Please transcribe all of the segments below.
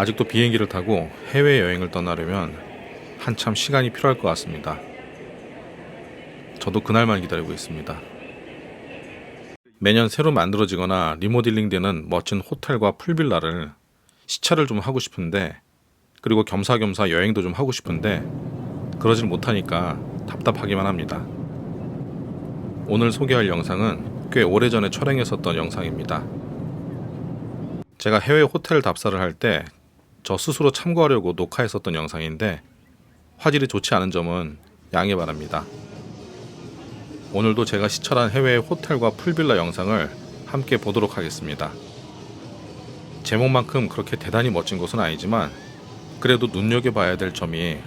아직도 비행기를 타고 해외여행을 떠나려면 한참 시간이 필요할 것 같습니다. 저도 그날만 기다리고 있습니다. 매년 새로 만들어지거나 리모델링되는 멋진 호텔과 풀빌라를 시찰을 좀 하고 싶은데, 그리고 겸사겸사 여행도 좀 하고 싶은데 그러질 못하니까 답답하기만 합니다. 오늘 소개할 영상은 꽤 오래전에 촬영했었던 영상입니다. 제가 해외 호텔 답사를 할 때 저 스스로 참고하려고 녹화했었던 영상인데 화질이 좋지 않은 점은 양해 바랍니다. 오늘도 제가 시찰한 해외의 호텔과 풀빌라 영상을 함께 보도록 하겠습니다. 제목만큼 그렇게 대단히 멋진 곳은 아니지만 그래도 눈여겨봐야 될 점이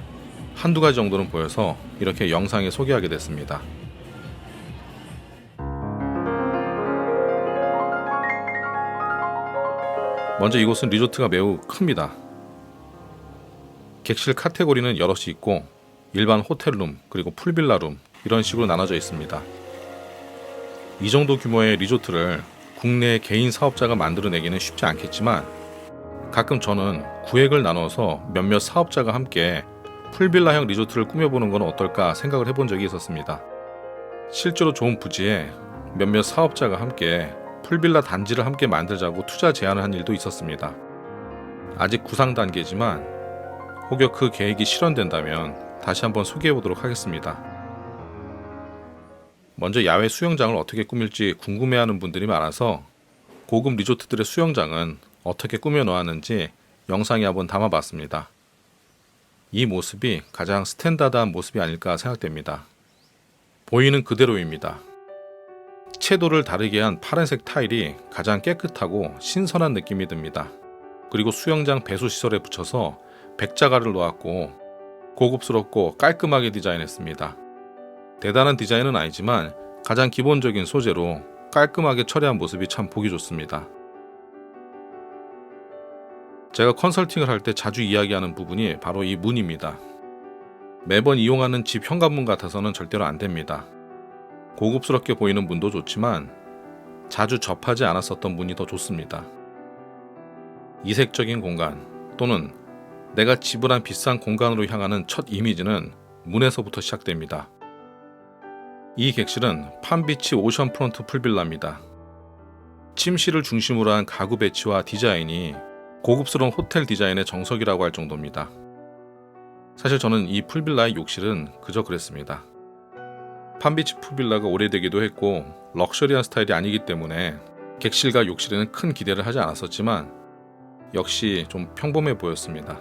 한두 가지 정도는 보여서 이렇게 영상에 소개하게 됐습니다. 먼저 이곳은 리조트가 매우 큽니다. 객실 카테고리는 여럿이 있고 일반 호텔룸 그리고 풀빌라룸 이런 식으로 나눠져 있습니다. 이 정도 규모의 리조트를 국내 개인 사업자가 만들어내기는 쉽지 않겠지만 가끔 저는 구획을 나눠서 몇몇 사업자가 함께 풀빌라형 리조트를 꾸며보는 건 어떨까 생각을 해본 적이 있었습니다. 실제로 좋은 부지에 몇몇 사업자가 함께 풀빌라 단지를 함께 만들자고 투자 제안을 한 일도 있었습니다. 아직 구상 단계지만 혹여 그 계획이 실현된다면 다시 한번 소개해보도록 하겠습니다. 먼저 야외 수영장을 어떻게 꾸밀지 궁금해하는 분들이 많아서 고급 리조트들의 수영장은 어떻게 꾸며 놓았는지 영상에 한번 담아봤습니다. 이 모습이 가장 스탠다드한 모습이 아닐까 생각됩니다. 보이는 그대로입니다. 채도를 다르게 한 파란색 타일이 가장 깨끗하고 신선한 느낌이 듭니다. 그리고 수영장 배수 시설에 붙여서 백자갈을 놓았고 고급스럽고 깔끔하게 디자인했습니다. 대단한 디자인은 아니지만 가장 기본적인 소재로 깔끔하게 처리한 모습이 참 보기 좋습니다. 제가 컨설팅을 할 때 자주 이야기하는 부분이 바로 이 문입니다. 매번 이용하는 집 현관문 같아서는 절대로 안 됩니다. 고급스럽게 보이는 문도 좋지만 자주 접하지 않았었던 문이 더 좋습니다. 이색적인 공간 또는 내가 지불한 비싼 공간으로 향하는 첫 이미지는 문에서부터 시작됩니다. 이 객실은 팜비치 오션프론트 풀빌라입니다. 침실을 중심으로 한 가구 배치와 디자인이 고급스러운 호텔 디자인의 정석이라고 할 정도입니다. 사실 저는 이 풀빌라의 욕실은 그저 그랬습니다. 팜비치 풀빌라가 오래되기도 했고 럭셔리한 스타일이 아니기 때문에 객실과 욕실에는 큰 기대를 하지 않았었지만 역시 좀 평범해 보였습니다.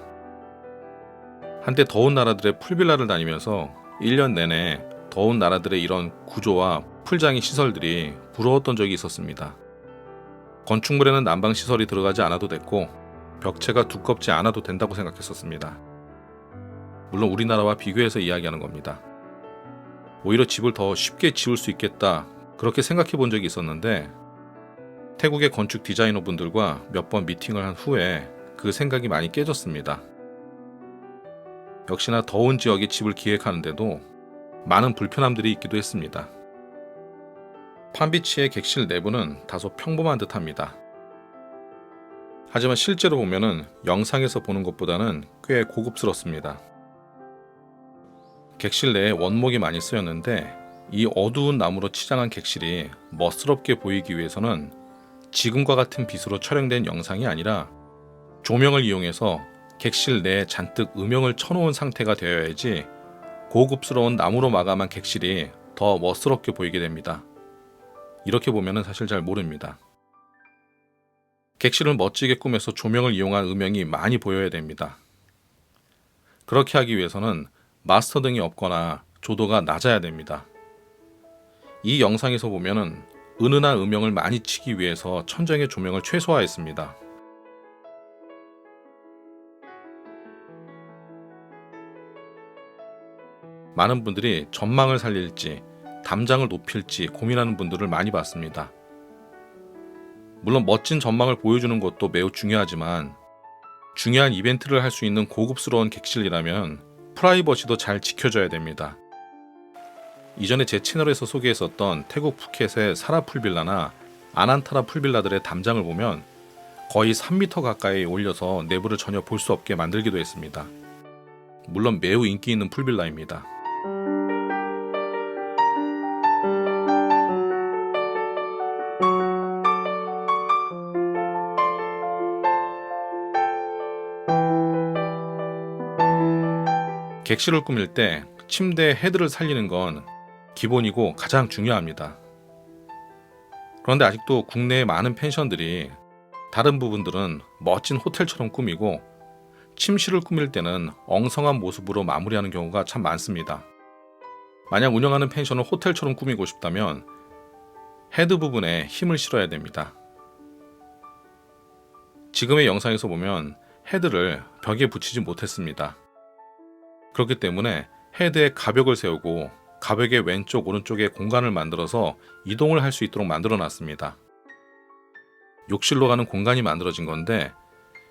한때 더운 나라들의 풀빌라를 다니면서 1년 내내 더운 나라들의 이런 구조와 풀장의 시설들이 부러웠던 적이 있었습니다. 건축물에는 난방 시설이 들어가지 않아도 됐고 벽체가 두껍지 않아도 된다고 생각했었습니다. 물론 우리나라와 비교해서 이야기하는 겁니다. 오히려 집을 더 쉽게 지을 수 있겠다 그렇게 생각해 본 적이 있었는데 태국의 건축 디자이너분들과 몇 번 미팅을 한 후에 그 생각이 많이 깨졌습니다. 역시나 더운 지역에 집을 기획하는데도 많은 불편함들이 있기도 했습니다. 팜비치의 객실 내부는 다소 평범한 듯합니다. 하지만 실제로 보면은 영상에서 보는 것보다는 꽤 고급스럽습니다. 객실 내에 원목이 많이 쓰였는데 이 어두운 나무로 치장한 객실이 멋스럽게 보이기 위해서는 지금과 같은 빛으로 촬영된 영상이 아니라 조명을 이용해서 객실 내에 잔뜩 음영을 쳐놓은 상태가 되어야지 고급스러운 나무로 마감한 객실이 더 멋스럽게 보이게 됩니다. 이렇게 보면은 사실 잘 모릅니다. 객실을 멋지게 꾸며서 조명을 이용한 음영이 많이 보여야 됩니다. 그렇게 하기 위해서는 마스터 등이 없거나 조도가 낮아야 됩니다. 이 영상에서 보면은 은은한 음영을 많이 치기 위해서 천정의 조명을 최소화했습니다. 많은 분들이 전망을 살릴지 담장을 높일지 고민하는 분들을 많이 봤습니다. 물론 멋진 전망을 보여주는 것도 매우 중요하지만 중요한 이벤트를 할 수 있는 고급스러운 객실이라면 프라이버시도 잘 지켜줘야 됩니다. 이전에 제 채널에서 소개했었던 태국 푸켓의 사라 풀빌라나 아난타라 풀빌라들의 담장을 보면 거의 3m 가까이 올려서 내부를 전혀 볼 수 없게 만들기도 했습니다. 물론 매우 인기 있는 풀빌라입니다. 객실을 꾸밀 때 침대 헤드를 살리는 건 기본이고 가장 중요합니다. 그런데 아직도 국내의 많은 펜션들이 다른 부분들은 멋진 호텔처럼 꾸미고 침실을 꾸밀 때는 엉성한 모습으로 마무리하는 경우가 참 많습니다. 만약 운영하는 펜션을 호텔처럼 꾸미고 싶다면 헤드 부분에 힘을 실어야 됩니다. 지금의 영상에서 보면 헤드를 벽에 붙이지 못했습니다. 그렇기 때문에 헤드에 가벽을 세우고 가벽의 왼쪽 오른쪽에 공간을 만들어서 이동을 할 수 있도록 만들어 놨습니다. 욕실로 가는 공간이 만들어진 건데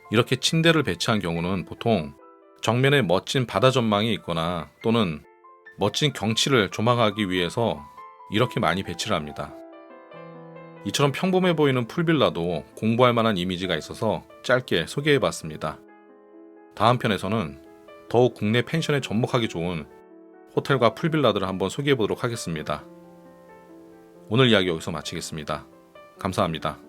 이렇게 침대를 배치한 경우는 보통 정면에 멋진 바다 전망이 있거나 또는 멋진 경치를 조망하기 위해서 이렇게 많이 배치를 합니다. 이처럼 평범해 보이는 풀빌라도 공부할 만한 이미지가 있어서 짧게 소개해 봤습니다. 다음 편에서는 더욱 국내 펜션에 접목하기 좋은 호텔과 풀빌라들을 한번 소개해 보도록 하겠습니다. 오늘 이야기 여기서 마치겠습니다. 감사합니다.